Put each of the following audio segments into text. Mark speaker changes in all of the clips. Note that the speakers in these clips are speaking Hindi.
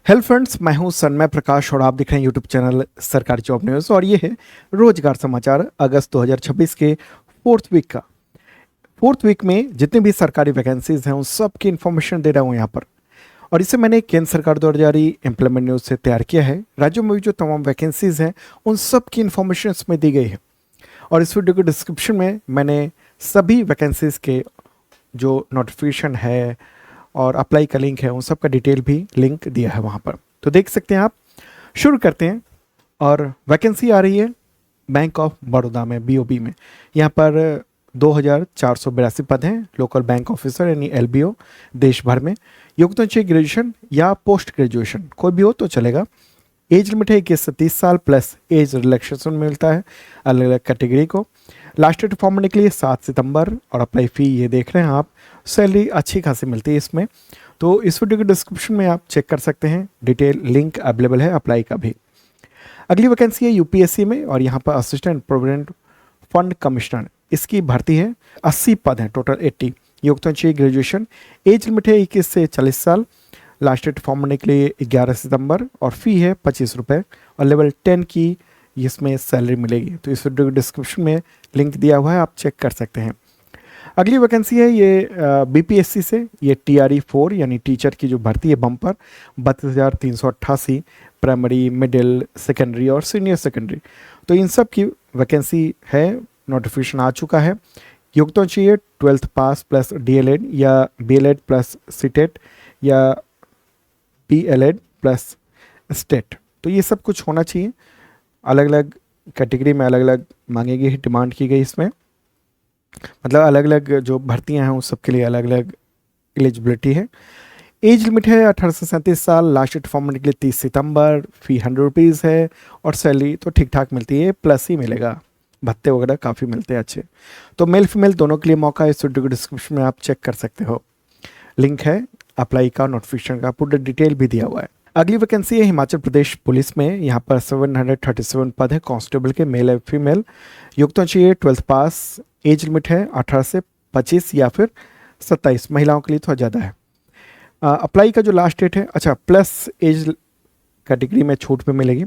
Speaker 1: हेलो फ्रेंड्स, मैं हूं सन्मय प्रकाश और आप देख रहे हैं यूट्यूब चैनल सरकारी जॉब न्यूज़। और ये है रोजगार समाचार अगस्त 2026 के फोर्थ वीक का। फोर्थ वीक में जितनी भी सरकारी वैकेंसीज हैं उन सब की इन्फॉर्मेशन दे रहा हूं यहाँ पर। और इसे मैंने केंद्र सरकार द्वारा जारी एम्प्लॉयमेंट न्यूज़ से तैयार किया है। राज्यों में भी जो तमाम वैकेंसीज हैं उन सब की इन्फॉर्मेशन इसमें दी गई है। और इस वीडियो के डिस्क्रिप्शन में मैंने सभी वैकेंसीज के जो नोटिफिकेशन है और अप्लाई का लिंक है उन सब का डिटेल भी लिंक दिया है वहाँ पर, तो देख सकते हैं आप। शुरू करते हैं। और वैकेंसी आ रही है बैंक ऑफ बड़ौदा में, बीओबी में। यहाँ पर 2482 पद हैं लोकल बैंक ऑफिसर यानी एलबीओ देश भर में। योग्यता चाहिए ग्रेजुएशन या पोस्ट ग्रेजुएशन, कोई भी हो तो चलेगा। एज लिमिट है 21 से 30 साल प्लस एज रिलैक्सेशन मिलता है अलग अलग कैटेगरी को। लास्ट डेट फॉर्म भरने के लिए 7 सितंबर और अप्लाई फ़ी ये देख रहे हैं आप। सैलरी अच्छी खासी मिलती है इसमें, तो इस वीडियो के डिस्क्रिप्शन में आप चेक कर सकते हैं, डिटेल लिंक अवेलेबल है अप्लाई का भी। अगली वैकेंसी है यूपीएससी में और यहाँ पर असिस्टेंट प्रोविडेंट फंड कमिश्नर, इसकी भर्ती है। 80 पद हैं टोटल 80। योग्यता चाहिए ग्रेजुएशन। एज लिमिट है 21 से 40 साल। लास्ट डेट फॉर्म भरने के लिए 11 सितंबर और फ़ी है 25 रुपये और लेवल 10 की इसमें सैलरी मिलेगी। तो इस वीडियो के डिस्क्रिप्शन में लिंक दिया हुआ है, आप चेक कर सकते हैं। अगली वैकेंसी है ये बीपीएससी से, ये टीआरई 4 यानी टीचर की जो भर्ती है बम्पर 32,388 प्राइमरी मिडिल सेकेंडरी और सीनियर सेकेंडरी। तो इन सब की वैकेंसी है, नोटिफिकेशन आ चुका है। योग्यता चाहिए 12th पास प्लस डीएलएड या बीएलएड प्लस सीटेट या बीएलएड प्लस स्टेट, तो ये सब कुछ होना चाहिए। अलग अलग कैटेगरी में अलग अलग मांगेगी, डिमांड की गई इसमें, मतलब अलग अलग जो भर्तियां हैं उस सब के लिए अलग अलग एलिजिबिलिटी है। एज लिमिट है 18 से 37 साल। लास्ट डेट फॉर्म भरने के लिए 30 सितंबर। फ़ी 100 रुपीज़ है और सैलरी तो ठीक ठाक मिलती है, प्लस ही मिलेगा, भत्ते वगैरह काफ़ी मिलते हैं अच्छे। तो मेल फीमेल दोनों के लिए मौका है। इस वीडियो के डिस्क्रिप्शन में आप चेक कर सकते हो, लिंक है अप्लाई का, नोटिफिकेशन का पूरा डिटेल भी दिया हुआ है। अगली वैकेंसी है हिमाचल प्रदेश पुलिस में। यहाँ पर 737 पद है कांस्टेबल के, मेल है फीमेल। योग्यता चाहिए 12th पास। एज लिमिट है 18 से 25 या फिर 27, महिलाओं के लिए थोड़ा ज़्यादा है। अप्लाई का जो लास्ट डेट है, अच्छा प्लस एज कैटेगरी में छूट भी मिलेगी।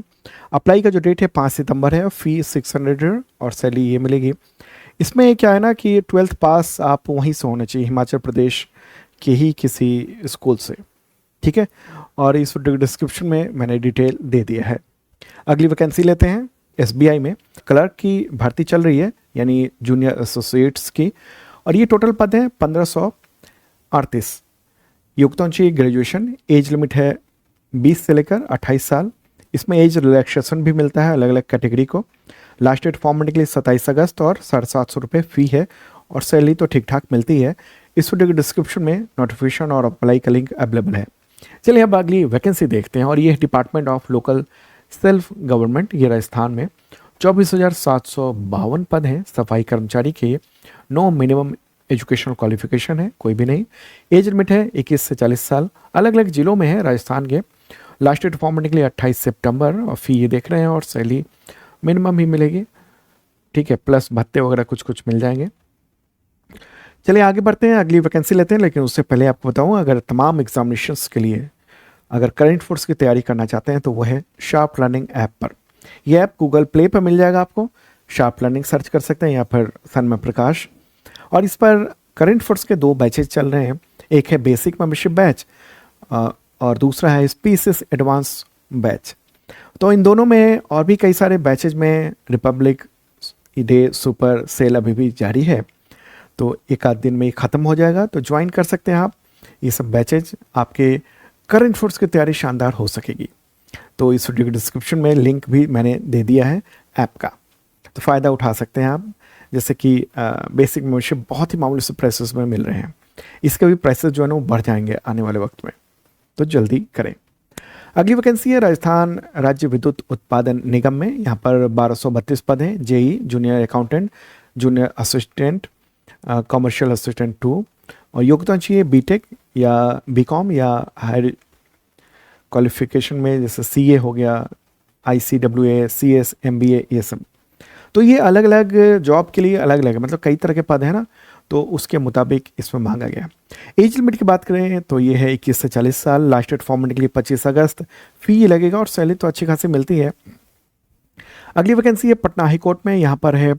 Speaker 1: अप्लाई का जो डेट है 5 सितंबर है, फ़ी 600 है और सैलरी ये मिलेगी। इसमें क्या है ना कि 12th पास आप वहीं से होना चाहिए, हिमाचल प्रदेश के ही किसी स्कूल से, ठीक है। और इस वीडियो के डिस्क्रिप्शन में मैंने डिटेल दे दिया है। अगली वैकेंसी लेते हैं। एसबीआई में क्लर्क की भर्ती चल रही है यानी जूनियर एसोसिएट्स की, और ये टोटल पद हैं 1538। योग्यता चाहिए ग्रेजुएशन। एज लिमिट है 20 से लेकर 28 साल। इसमें एज रिलैक्सेशन भी मिलता है अलग अलग कैटेगरी को। लास्ट डेट फॉर्म भरने के लिए 27 अगस्त और 750 रुपये फ़ी है और सैलरी तो ठीक ठाक मिलती है। इस वीडियो के डिस्क्रिप्शन में नोटिफिकेशन और अप्लाई का लिंक अवेलेबल है। चलिए अब अगली वैकेंसी देखते हैं, और ये है department of local self government, ये राजस्थान में। 24,752 पद हैं सफाई कर्मचारी के। नो मिनिमम एजुकेशनल क्वालिफिकेशन है, कोई भी नहीं। एज लिमिट है 21 से 40 साल। अलग अलग जिलों में है राजस्थान के। लास्ट डेट फॉर्म भरने के लिए 28 सितंबर और फ़ी ये देख रहे हैं और सैलरी मिनिमम ही मिलेगी, ठीक है, प्लस भत्ते वगैरह कुछ कुछ मिल जाएंगे। चलिए आगे बढ़ते हैं, अगली वैकेंसी लेते हैं। लेकिन उससे पहले आपको बताऊं, अगर तमाम एग्जामिनेशंस के लिए अगर करंट फोर्स की तैयारी करना चाहते हैं तो वो है शार्प लर्निंग ऐप पर। यह ऐप गूगल प्ले पर मिल जाएगा आपको, शार्प लर्निंग सर्च कर सकते हैं या फिर सन्मय प्रकाश। और इस पर करंट फोर्स के 2 बैचेज चल रहे हैं। एक है बेसिक मेंबरशिप बैच और दूसरा है स्पीसीज एडवांस बैच। तो इन दोनों में और भी कई सारे बैचेज में रिपब्लिक डे सुपर सेल अभी भी जारी है, तो एक आध दिन में ये ख़त्म हो जाएगा, तो ज्वाइन कर सकते हैं आप। ये सब बैचेज आपके करंट फोर्स की तैयारी शानदार हो सकेगी। तो इस वीडियो के डिस्क्रिप्शन में लिंक भी मैंने दे दिया है ऐप का, तो फ़ायदा उठा सकते हैं आप। जैसे कि बेसिक मेंबरशिप बहुत ही मामूली से प्राइसेस में मिल रहे हैं, इसके भी प्राइसेस जो है ना वो बढ़ जाएंगे आने वाले वक्त में, तो जल्दी करें। अगली वैकेंसी है राजस्थान राज्य विद्युत उत्पादन निगम में। यहाँ पर 1232 पद हैं। JE junior accountant, junior assistant, commercial assistant 2, और योग्यता चाहिए बीटेक या बीकॉम या हायर क्वालिफिकेशन में, जैसे सीए हो गया, आईसीडब्ल्यूए, सीएस, एमबीए, ये सब। तो ये अलग अलग जॉब के लिए अलग अलग है, मतलब कई तरह के पद हैं ना, तो उसके मुताबिक इसमें मांगा गया। एज लिमिट की बात करें तो ये है 21 से 40 साल, लास्ट डेट फॉर्म भरने के लिए 25 अगस्त, फी लगेगा और सैलरी तो अच्छी खासी मिलती है। अगली वैकेंसी है पटना हाई कोर्ट में, यहाँ पर है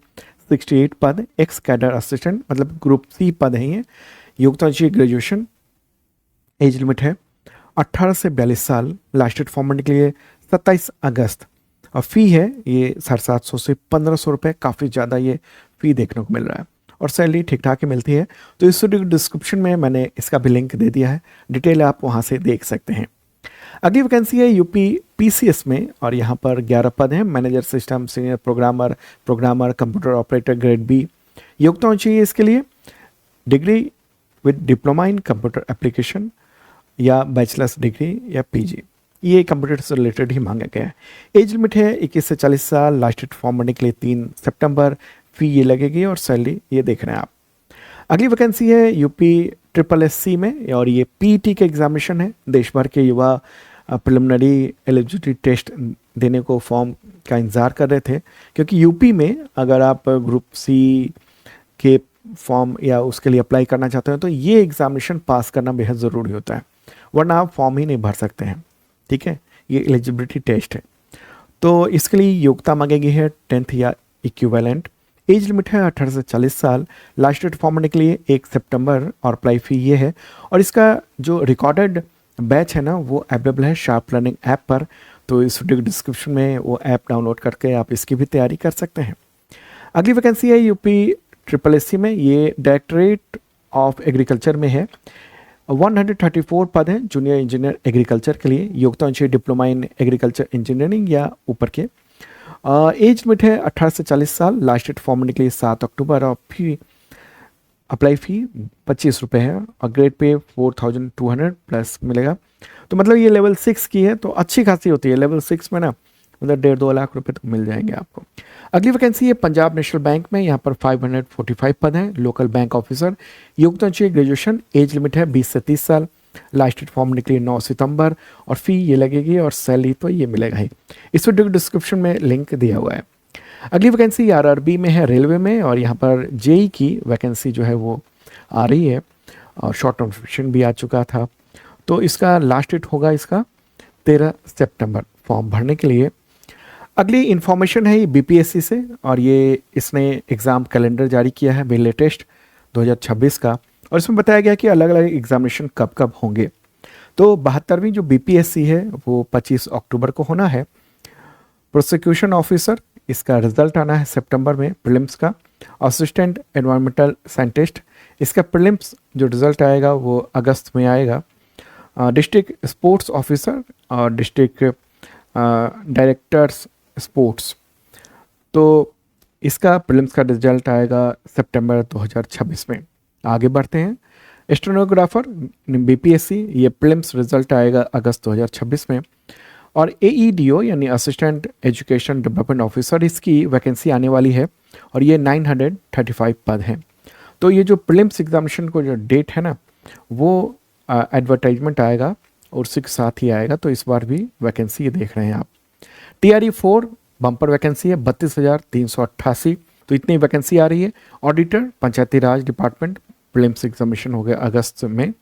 Speaker 1: 68 पद, एक्स कैडर असिस्टेंट, मतलब ग्रुप सी पद है ये। योग्यता चाहिए ग्रेजुएशन। एज लिमिट है 18 से 42 साल, लास्ट डेट फॉर्म भरने के लिए 27 अगस्त, और फी है ये 750 से 1500 रुपये, काफ़ी ज़्यादा ये फी देखने को मिल रहा है और सैलरी ठीक ठाक ही मिलती है। तो इस वीडियो की डिस्क्रिप्शन में मैंने इसका भी लिंक दे दिया है, डिटेल आप वहाँ से देख सकते हैं। अगली वैकेंसी है यूपी पीसीएस में, और यहाँ पर 11 पद हैं, manager system, senior programmer, computer operator grade B. योग्यता होनी चाहिए इसके लिए degree with diploma in computer application या बैचलर्स डिग्री या पीजी, ये कंप्यूटर से रिलेटेड ही मांगा गया है। एज लिमिट है 21 से 40 साल, लास्ट डेट फॉर्म भरने के लिए 3 सितंबर, फी ये लगेगी और सैलरी ये देख रहे हैं आप। अगली वैकेंसी है यूपी ट्रिपल एस सी में, और ये पीटी के एग्जामिनेशन है। देश भर के युवा प्रिलिमिनरी एलिजिबिलिटी टेस्ट देने को फॉर्म का इंतज़ार कर रहे थे, क्योंकि यूपी में अगर आप ग्रुप सी के फॉर्म या उसके लिए अप्लाई करना चाहते हैं तो ये एग्जामिनेशन पास करना बेहद ज़रूरी होता है, वरना आप फॉर्म ही नहीं भर सकते हैं। ठीक है, ये एलिजिबिलिटी टेस्ट है। तो इसके लिए योग्यता मांगेगी है 10th या इक्विवेलेंट। एज लिमिट है 18 से 40 साल, लास्ट डेट फॉर्म भरने के लिए 1 सितंबर, और अप्लाई फी ये है। और इसका जो रिकॉर्डेड बैच है ना वो अवेलेबल है शार्प लर्निंग ऐप पर, तो इस वीडियो डिस्क्रिप्शन में वो ऐप डाउनलोड करके आप इसकी भी तैयारी कर सकते हैं। अगली वैकेंसी है यूपी ट्रिपल एस सी में, ये डायरेक्टरेट ऑफ एग्रीकल्चर में है। 134 पद हैं जूनियर इंजीनियर एग्रीकल्चर के लिए। योग्यता होनी चाहिए डिप्लोमा इन एग्रीकल्चर इंजीनियरिंग या ऊपर के। एज लिमिट है 18 से 40 साल, लास्ट डेट फॉर्म भरने के लिए 7 अक्टूबर, और फी अप्लाई फी 25 रुपये है, और ग्रेड पे 4200 प्लस मिलेगा। तो मतलब ये लेवल 6 की है, तो अच्छी खासी होती है लेवल 6 में ना, मतलब 1.5-2 लाख रुपए तो मिल जाएंगे आपको। अगली वैकेंसी है पंजाब नेशनल बैंक में, यहाँ पर 545 पद हैं, लोकल बैंक ऑफिसर। योग्यता चाहिए ग्रेजुएशन। एज लिमिट है 20 से 30 साल, लास्ट डेट फॉर्म निकली 9 सितंबर, और फी ये लगेगी और सैलरी तो ये मिलेगा ही। इस वीडियो के डिस्क्रिप्शन में लिंक दिया हुआ है। अगली वैकेंसी आरआरबी में है, रेलवे में, और यहाँ पर जेई की वैकेंसी जो है वो आ रही है, और शॉर्ट नोटिफिकेशन भी आ चुका था। तो इसका लास्ट डेट होगा इसका 13 सितंबर फॉर्म भरने के लिए। अगली इन्फॉर्मेशन है ये बीपीएससी से, और ये इसने एग्ज़ाम कैलेंडर जारी किया है बिल लेटेस्ट 2026 का, और इसमें बताया गया कि अलग अलग एग्जामिनेशन कब कब होंगे। तो 72वीं जो बीपीएससी है वो 25 अक्टूबर को होना है। प्रोसिक्यूशन ऑफिसर, इसका रिजल्ट आना है सितंबर में प्रीलिम्स का। असिस्टेंट एनवायरमेंटल साइंटिस्ट, इसका प्रीलिम्स जो रिजल्ट आएगा वो अगस्त में आएगा। डिस्ट्रिक्ट स्पोर्ट्स ऑफिसर और डिस्ट्रिक्ट डायरेक्टर्स स्पोर्ट्स, तो इसका प्रीलिम्स का रिजल्ट आएगा सितंबर 2026 में। आगे बढ़ते हैं। स्टेनोग्राफर बीपीएससी, ये प्रीलिम्स रिजल्ट आएगा अगस्त 2026 में। और एईडीओ यानी असिस्टेंट एजुकेशन डेवलपमेंट ऑफिसर, इसकी वैकेंसी आने वाली है, और ये 935 पद हैं। तो ये जो प्रीलिम्स एग्जामिनेशन को जो डेट है ना वो एडवर्टाइजमेंट आएगा और उसी के साथ ही आएगा, तो इस बार भी वैकेंसी ये देख रहे हैं आप। टीआरई 4 बम्पर वैकेंसी है 32,388, तो इतनी वैकेंसी आ रही है। ऑडिटर पंचायती राज डिपार्टमेंट, प्रीलिम्स एग्जामिनेशन हो गया अगस्त में।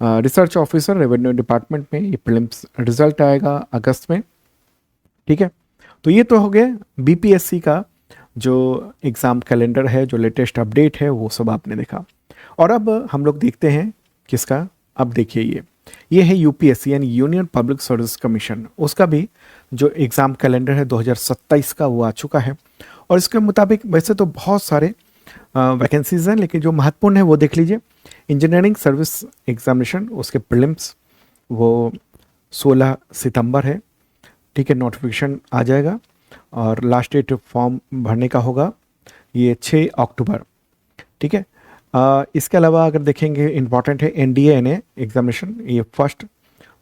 Speaker 1: रिसर्च ऑफिसर रेवेन्यू डिपार्टमेंट में, ये प्रीलिम्स रिजल्ट आएगा अगस्त में। ठीक है, तो ये तो हो गया बीपीएससी का जो एग्ज़ाम कैलेंडर है, जो लेटेस्ट अपडेट है वो सब आपने देखा। और अब हम लोग देखते हैं किसका। अब देखिए ये है यूपीएससी यानी यूनियन पब्लिक सर्विस कमीशन, उसका भी जो एग्ज़ाम कैलेंडर है 2027 का वो आ चुका है। और इसके मुताबिक वैसे तो बहुत सारे वैकेंसीज हैं, लेकिन जो महत्वपूर्ण है वो देख लीजिए। इंजीनियरिंग सर्विस एग्जामिनेशन, उसके प्रीलिम्स वो 16 सितंबर है। ठीक है, नोटिफिकेशन आ जाएगा, और लास्ट डेट फॉर्म भरने का होगा ये 6 अक्टूबर। ठीक है, इसके अलावा अगर देखेंगे इम्पॉर्टेंट है एनडीए एग्जामिनेशन, ये फर्स्ट,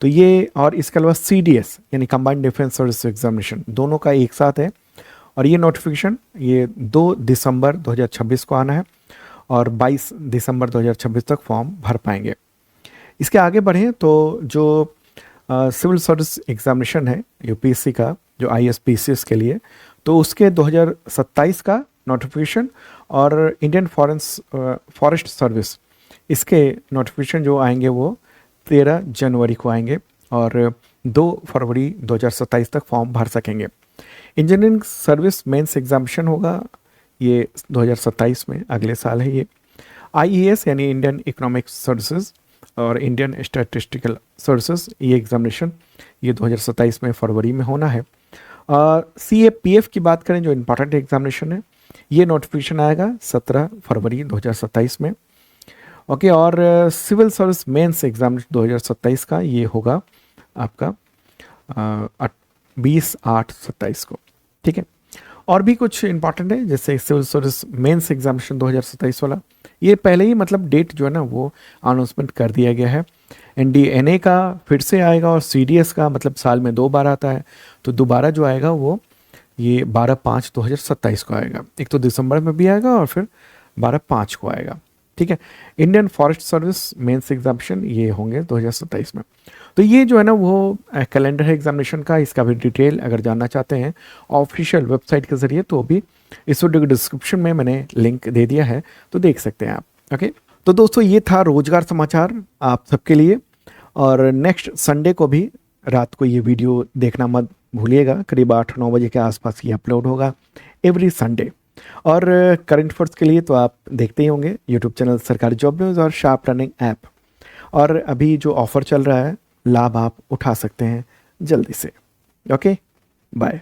Speaker 1: तो ये, और इसके अलावा सीडीएस यानी कंबाइंड डिफेंस सर्विस एग्जामिनेशन, दोनों का एक साथ है। और ये नोटिफिकेशन ये 2 दिसंबर 2026 को आना है, और 22 दिसंबर 2026 तक फॉर्म भर पाएंगे। इसके आगे बढ़ें तो जो सिविल सर्विस एग्जामिनेशन है यूपीएससी का, जो आईएसपीसीएस के लिए, तो उसके 2027 का नोटिफिकेशन, और इंडियन फॉरेस्ट सर्विस इसके नोटिफिकेशन जो आएंगे वो 13 जनवरी को आएंगे और 2 फरवरी 2027 तक फॉर्म भर सकेंगे। इंजीनियरिंग सर्विस मेंस एग्जामिनेशन होगा ये 2027 में, अगले साल है ये। आईईएस यानी इंडियन इकोनॉमिक सर्विसेज और इंडियन स्टैटिस्टिकल सर्विसेज, ये एग्जामिनेशन ये 2027 में फरवरी में होना है। CAPF की बात करें जो इम्पॉर्टेंट एग्जामिनेशन है, ये नोटिफिकेशन आएगा 17 फरवरी 2027 में। ओके, और सिविल सर्विस मेंस एग्जाम 2027 का ये होगा आपका 20/8/27 को। ठीक है, और भी कुछ इंपॉर्टेंट है जैसे सिविल सर्विस मेंस एग्जामिनेशन 2027 वाला, ये पहले ही मतलब डेट जो है ना वो अनाउंसमेंट कर दिया गया है। NDNA का फिर से आएगा और CDS का मतलब साल में 2 बार आता है, तो दोबारा जो आएगा वो ये 12/5/2027 को आएगा। एक तो दिसंबर में भी आएगा और फिर 12/5 को आएगा। ठीक है, Indian forest service mains examination ये होंगे 2027 में। तो ये जो है ना वो कैलेंडर है एग्जामिनेशन का, इसका भी डिटेल अगर जानना चाहते हैं ऑफिशियल वेबसाइट के ज़रिए तो भी इस वीडियो के डिस्क्रिप्शन में मैंने लिंक दे दिया है, तो देख सकते हैं आप। ओके, तो दोस्तों ये था रोजगार समाचार आप सबके लिए, और नेक्स्ट संडे को भी रात को ये वीडियो देखना मत भूलिएगा, करीब 8-9 बजे के आसपास ये अपलोड होगा एवरी संडे। और करंट अफेयर्स के लिए तो आप देखते ही होंगे यूट्यूब चैनल सरकारी जॉब न्यूज़ और शार्प रनिंग ऐप, और अभी जो ऑफ़र चल रहा है लाभ आप उठा सकते हैं जल्दी से। Okay, bye.